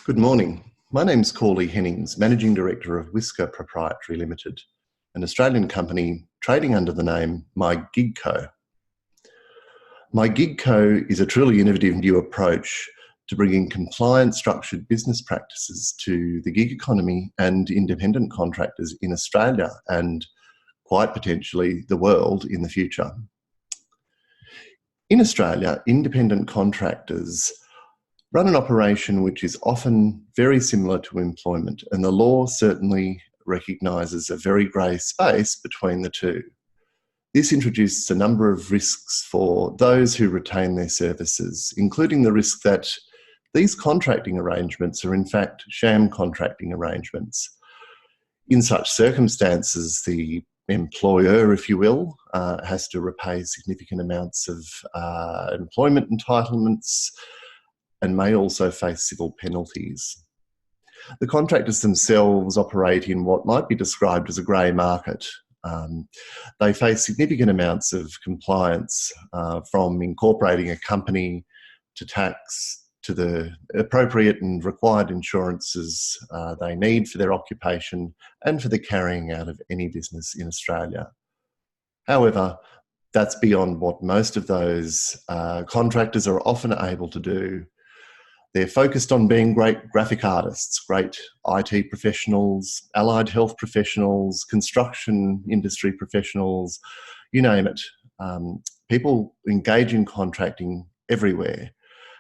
Good morning. My name's Cawley Hennings, Managing Director of Whisker Proprietary Limited, an Australian company trading under the name MyGigCo. MyGigCo is a truly innovative new approach to bringing compliant structured business practices to the gig economy and independent contractors in Australia and quite potentially the world in the future. In Australia, independent contractors run an operation which is often very similar to employment, and the law certainly recognises a very grey space between the two. This introduces a number of risks for those who retain their services, including the risk that these contracting arrangements are in fact sham contracting arrangements. In such circumstances, the employer, if you will, has to repay significant amounts of employment entitlements and may also face civil penalties. The contractors themselves operate in what might be described as a grey market. They face significant amounts of compliance from incorporating a company to tax to the appropriate and required insurances they need for their occupation and for the carrying out of any business in Australia. However, that's beyond what most of those contractors are often able to do. They're focused on being great graphic artists, great IT professionals, allied health professionals, construction industry professionals, you name it. People engage in contracting everywhere.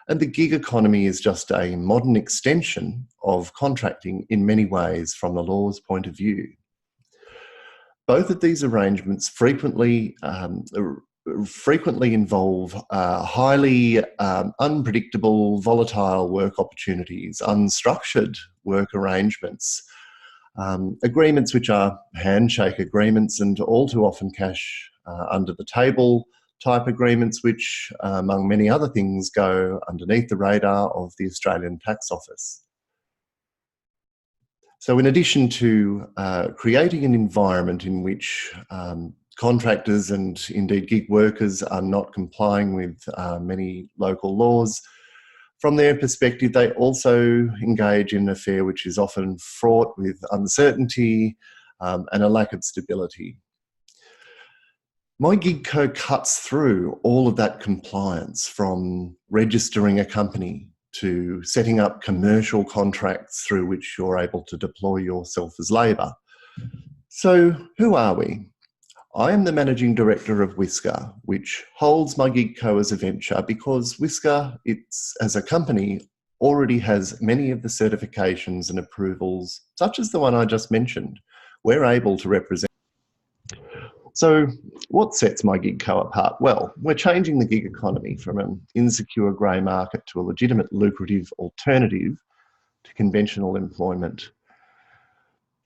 And the gig economy is just a modern extension of contracting in many ways from the law's point of view. Both of these arrangements frequently involve highly unpredictable, volatile work opportunities, unstructured work arrangements, agreements which are handshake agreements and all too often cash under the table type agreements which, among many other things, go underneath the radar of the Australian Tax Office. So in addition to creating an environment in which contractors and indeed gig workers are not complying with many local laws, from their perspective, they also engage in an affair which is often fraught with uncertainty and a lack of stability. MyGigCo cuts through all of that compliance, from registering a company to setting up commercial contracts through which you're able to deploy yourself as labour. So who are we? I am the Managing Director of Whisker, which holds MyGigCo as a venture because Whisker, as a company, already has many of the certifications and approvals, such as the one I just mentioned, we're able to represent. So what sets MyGigCo apart? Well, we're changing the gig economy from an insecure grey market to a legitimate, lucrative alternative to conventional employment.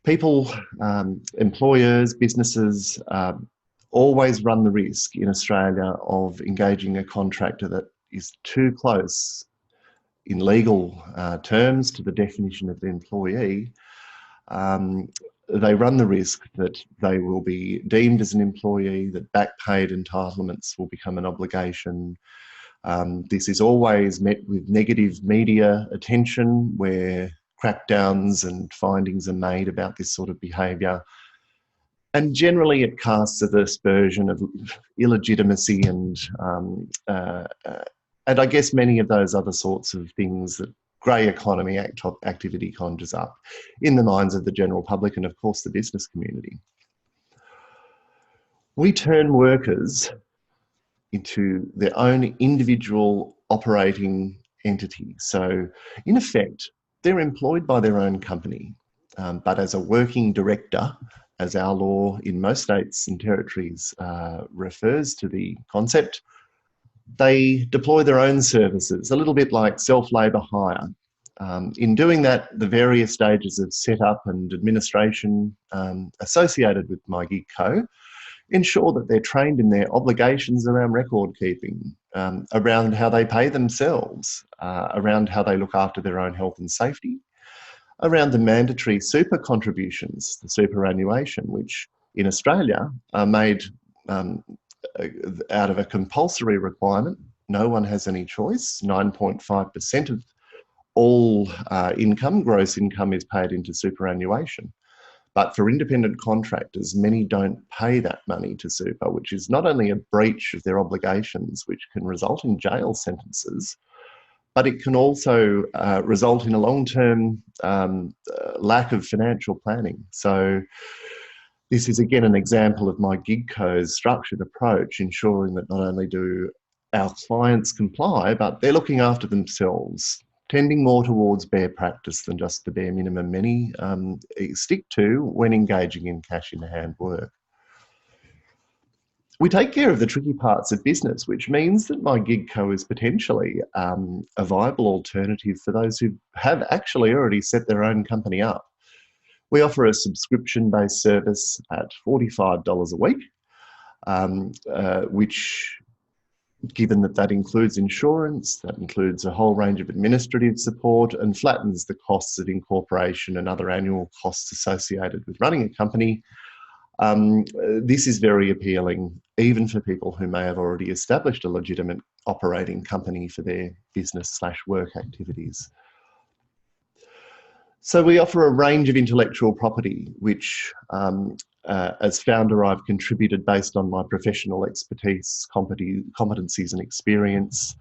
People, employers, businesses always run the risk in Australia of engaging a contractor that is too close in legal terms to the definition of the employee. They run the risk that they will be deemed as an employee, that back paid entitlements will become an obligation. This is always met with negative media attention where crackdowns and findings are made about this sort of behaviour. And generally it casts a aspersion of illegitimacy and I guess many of those other sorts of things that grey economy activity conjures up in the minds of the general public and of course the business community. We turn workers into their own individual operating entity. So in effect, they're employed by their own company, but as a working director, as our law in most states and territories refers to the concept, they deploy their own services, a little bit like self-labour hire. In doing that, the various stages of setup and administration associated with MyGigCo ensure that they're trained in their obligations around record keeping, around how they pay themselves, around how they look after their own health and safety, around the mandatory super contributions, the superannuation, which in Australia are made out of a compulsory requirement. No one has any choice. 9.5% all income, gross income, is paid into superannuation. But for independent contractors, many don't pay that money to super, which is not only a breach of their obligations, which can result in jail sentences, but it can also result in a long-term lack of financial planning. So this is again an example of MyGigCo's structured approach, ensuring that not only do our clients comply, but they're looking after themselves, tending more towards bare practice than just the bare minimum many stick to when engaging in cash in hand work. We take care of the tricky parts of business, which means that MyGigCo is potentially a viable alternative for those who have actually already set their own company up. We offer a subscription-based service at $45 a week, which, given that that includes insurance, that includes a whole range of administrative support and flattens the costs of incorporation and other annual costs associated with running a company, this is very appealing, even for people who may have already established a legitimate operating company for their business/work activities. So we offer a range of intellectual property, which as founder, I've contributed based on my professional expertise, competencies and experience.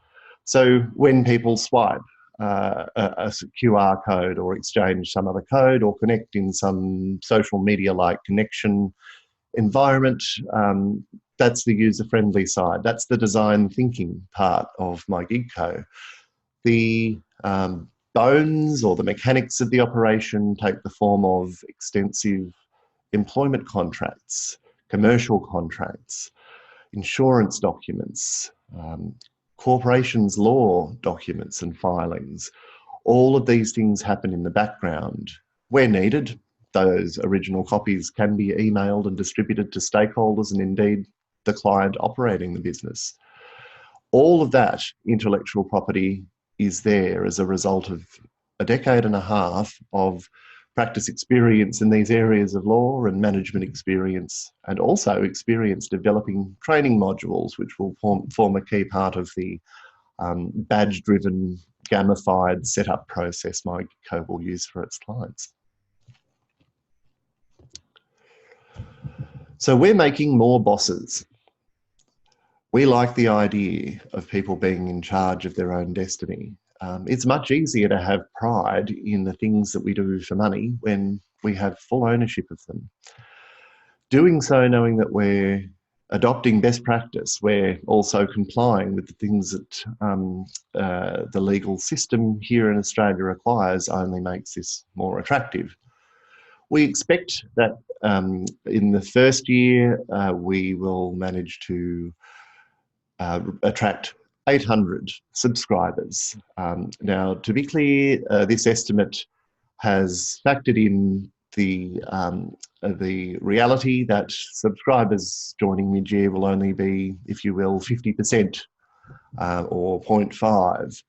So when people swipe a QR code or exchange some other code or connect in some social media-like connection environment, that's the user-friendly side. That's the design thinking part of MyGigCo. The bones or the mechanics of the operation take the form of extensive employment contracts, commercial contracts, insurance documents, corporations law documents and filings. All of these things happen in the background. Where needed, those original copies can be emailed and distributed to stakeholders and indeed the client operating the business. All of that intellectual property is there as a result of a decade and a half of practice experience in these areas of law and management experience, and also experience developing training modules, which will form a key part of the badge-driven, gamified setup process MyGigCo will use for its clients. So we're making more bosses. We like the idea of people being in charge of their own destiny. It's much easier to have pride in the things that we do for money when we have full ownership of them. Doing so knowing that we're adopting best practice, we're also complying with the things that the legal system here in Australia requires only makes this more attractive. We expect that in the first year, we will manage to attract 800 subscribers. Now, to be clear, this estimate has factored in the reality that subscribers joining mid-year will only be, if you will, 50% or 0.5,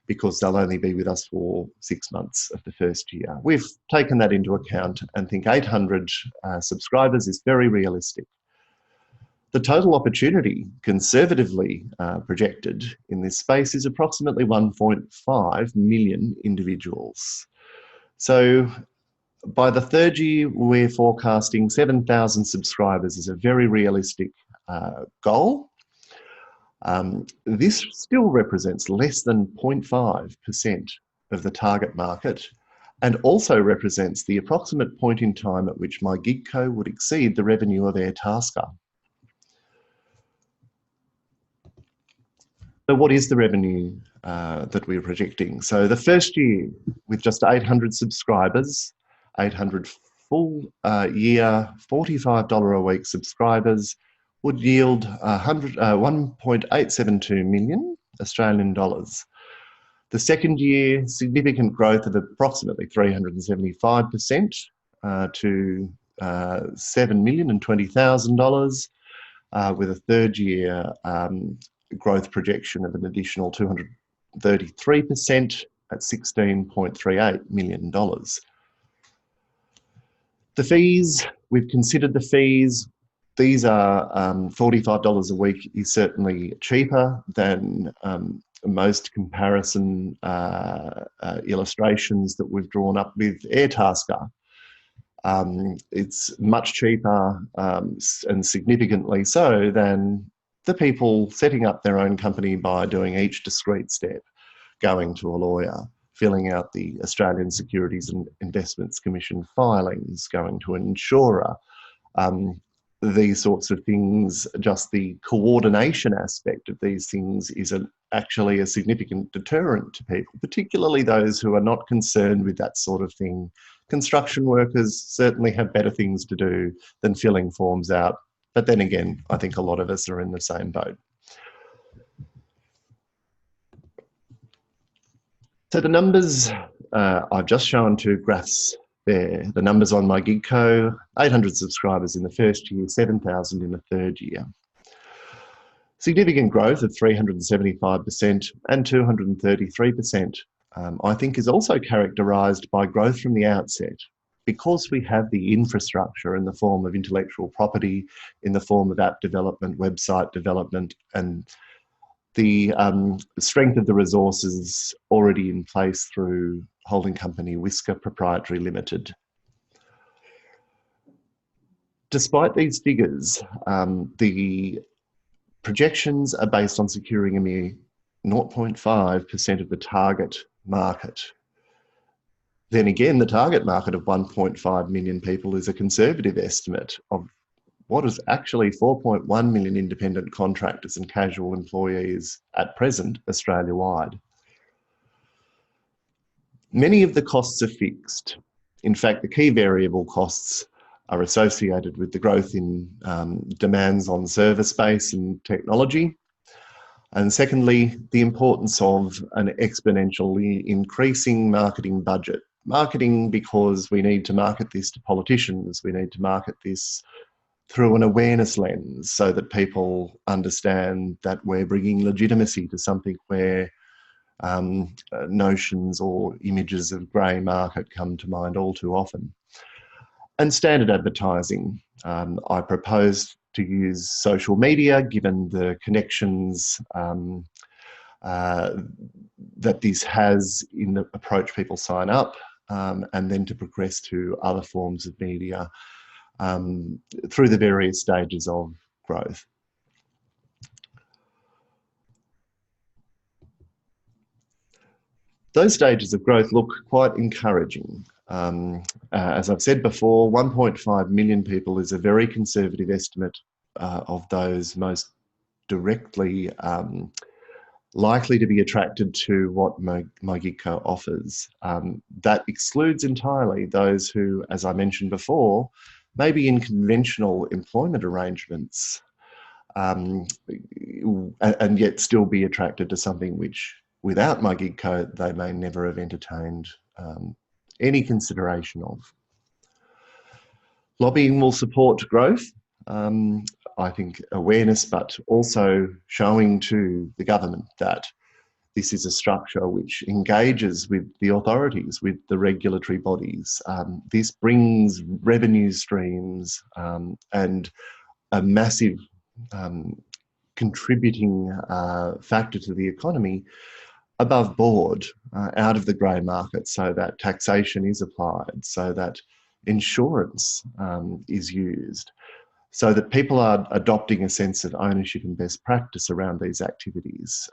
because they'll only be with us for 6 months of the first year. We've taken that into account and think 800 subscribers is very realistic. The total opportunity, conservatively projected in this space, is approximately 1.5 million individuals. So by the third year, we're forecasting 7,000 subscribers as a very realistic goal. This still represents less than 0.5% of the target market, and also represents the approximate point in time at which MyGigCo would exceed the revenue of Airtasker. So what is the revenue that we're projecting? So the first year, with just 800 subscribers, 800 full year, $45 a week subscribers, would yield 1.872 million Australian dollars. The second year, significant growth of approximately 375% to $7,020,000, with a third year growth projection of an additional 233% at $16.38 million. The fees, we've considered the fees. These are $45 a week is certainly cheaper than most comparison illustrations that we've drawn up with Airtasker. It's much cheaper and significantly so than the people setting up their own company by doing each discrete step, going to a lawyer, filling out the Australian Securities and Investments Commission filings, going to an insurer. These sorts of things, just the coordination aspect of these things is actually a significant deterrent to people, particularly those who are not concerned with that sort of thing. Construction workers certainly have better things to do than filling forms out. But then again, I think a lot of us are in the same boat. So the numbers I've just shown two graphs there. The numbers on MyGigCo: 800 subscribers in the first year, 7,000 in the third year. Significant growth of 375% and 233%, I think, is also characterised by growth from the outset. Because we have the infrastructure in the form of intellectual property, in the form of app development, website development, and the strength of the resources already in place through holding company Whisker Proprietary Limited. Despite these figures, the projections are based on securing a mere 0.5% of the target market. Then again, the target market of 1.5 million people is a conservative estimate of what is actually 4.1 million independent contractors and casual employees at present, Australia-wide. Many of the costs are fixed. In fact, the key variable costs are associated with the growth in demands on server space and technology. And secondly, the importance of an exponentially increasing marketing budget. Marketing because we need to market this to politicians, we need to market this through an awareness lens so that people understand that we're bringing legitimacy to something where notions or images of grey market come to mind all too often. And standard advertising. I propose to use social media, given the connections that this has in the approach people sign up, and then to progress to other forms of media through the various stages of growth. Those stages of growth look quite encouraging. As I've said before, 1.5 million people is a very conservative estimate of those most directly likely to be attracted to what MyGigCo offers. That excludes entirely those who, as I mentioned before, may be in conventional employment arrangements and yet still be attracted to something which, without MyGigCo, they may never have entertained any consideration of. Lobbying will support growth. I think awareness, but also showing to the government that this is a structure which engages with the authorities, with the regulatory bodies. This brings revenue streams and a massive contributing factor to the economy above board, out of the grey market, so that taxation is applied, so that insurance is used, so that people are adopting a sense of ownership and best practice around these activities.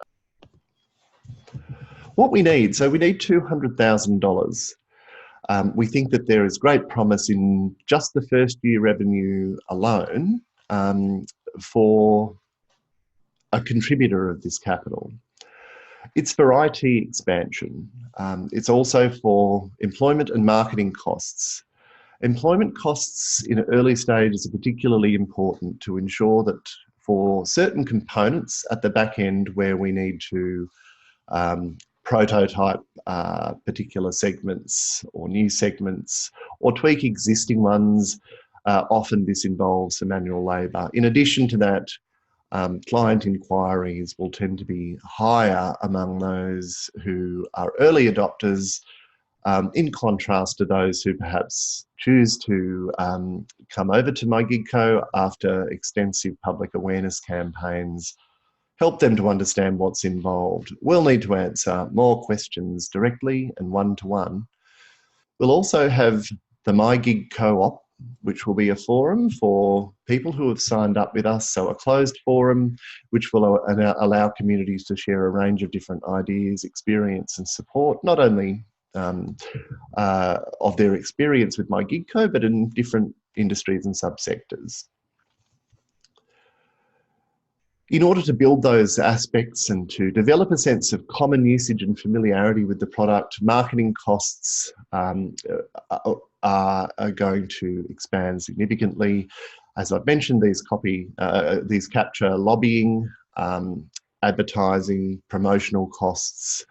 What we need, so we need $200,000. We think that there is great promise in just the first year revenue alone for a contributor of this capital. It's for IT expansion. It's also for employment and marketing costs. Employment costs in early stages are particularly important to ensure that for certain components at the back end where we need to prototype particular segments or new segments or tweak existing ones, often this involves some manual labour. In addition to that, client inquiries will tend to be higher among those who are early adopters, in contrast to those who perhaps choose to come over to MyGigCo after extensive public awareness campaigns help them to understand what's involved. We'll need to answer more questions directly and one-to-one. We'll also have the MyGigCo op, which will be a forum for people who have signed up with us, so a closed forum which will allow communities to share a range of different ideas, experience and support, not only of their experience with MyGigCo, but in different industries and subsectors. In order to build those aspects and to develop a sense of common usage and familiarity with the product, marketing costs are going to expand significantly. As I've mentioned, these capture lobbying, advertising, promotional costs.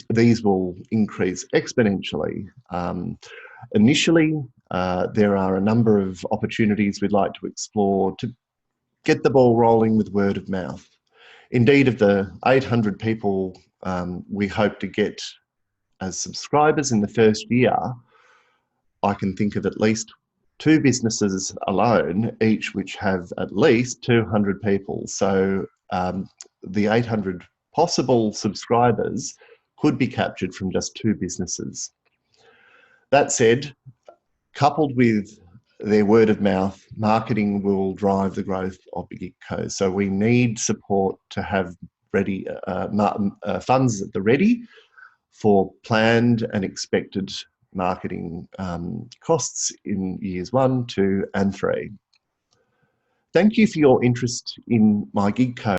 These will increase exponentially. Initially, there are a number of opportunities we'd like to explore to get the ball rolling with word of mouth. Indeed, of the 800 people we hope to get as subscribers in the first year, I can think of at least 2 businesses alone, each which have at least 200 people. So the 800 possible subscribers could be captured from just 2 businesses. That said, coupled with their word of mouth, marketing will drive the growth of MyGigCo. So we need support to have ready funds at the ready for planned and expected marketing costs in years 1, 2 and 3. Thank you for your interest in MyGigCo.